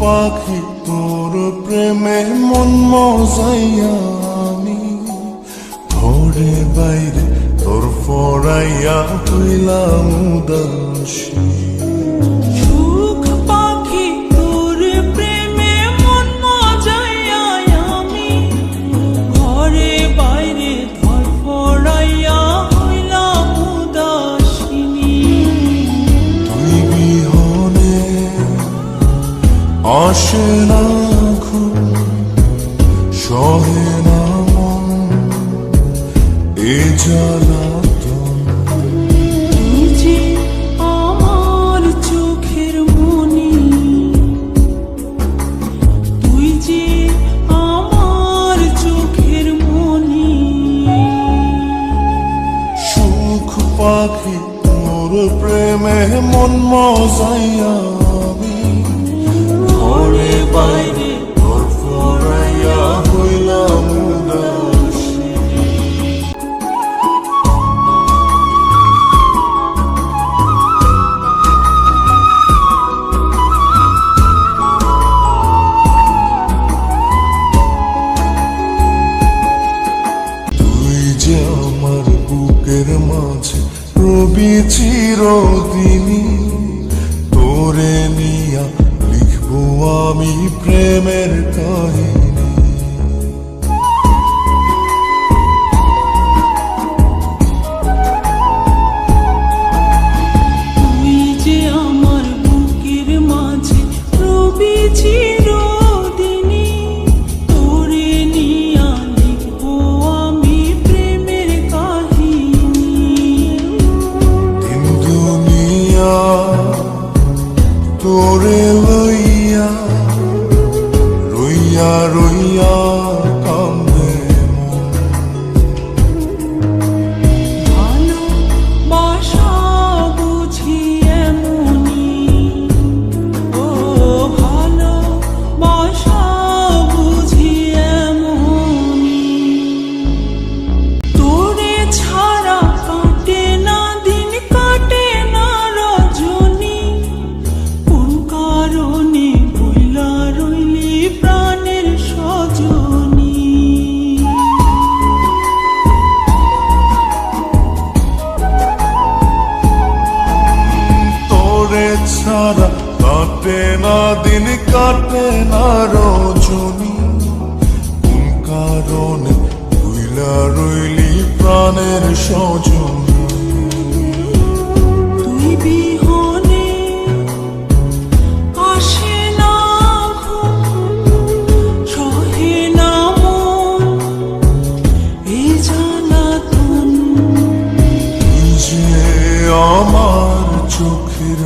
পাখি তোর প্রেমে মন মজাইয়া আমি ঘরে বাইরে তোর ফরাইয়া হইলাম উদাসী। সুখ পাখি তোর প্রেমে মন মজাইয়া আমি ঘরে বাইরে তোর ফরাইয়া হইলাম উদাসিনী। তুই বিহনে আসে না ঘুম, সহে না মন এ জ্বালাতন। তুই যে আমার চোখের মনি, তুই যে আমার চোখের মনি। সুখ পাখি তোর প্রেমে মন মজাইয়া আমি ঘরে বাইরে তোর ফরাইয়া হইলাম উদাসী। তুই যে আমার বুকের মাঝে রবি চিরদিনই, তোরে নিয়া লিখবো আমি প্রেমের কাহিনী। তুই যে আমার বুকের মাঝে রবি চিরদিনই, তোরে নিয়া লিখবো আমি প্রেমের কাহিনী। দিন দুনিয়া তোরে লইয়া রইয়া রইয়া কান্দে মন। ভালোবাসা বুঝি এমনি, ও ভালোবাসা বুঝি এমনি। তোরে ছাড়া কাটে না দিন, কাটে না রজনী। কোন কারণে ভুইলা রইলি প্রাণের সজনী। তোরে ছাড়া কাটে না দিন, কাটে না রজনী। কোন কারণে ভুইলা রইলি প্রাণের সজনী। তুই বিহনে আসে না ঘুম, সহে না মন এ জ্বালাতন। তুই যে আমার চোখের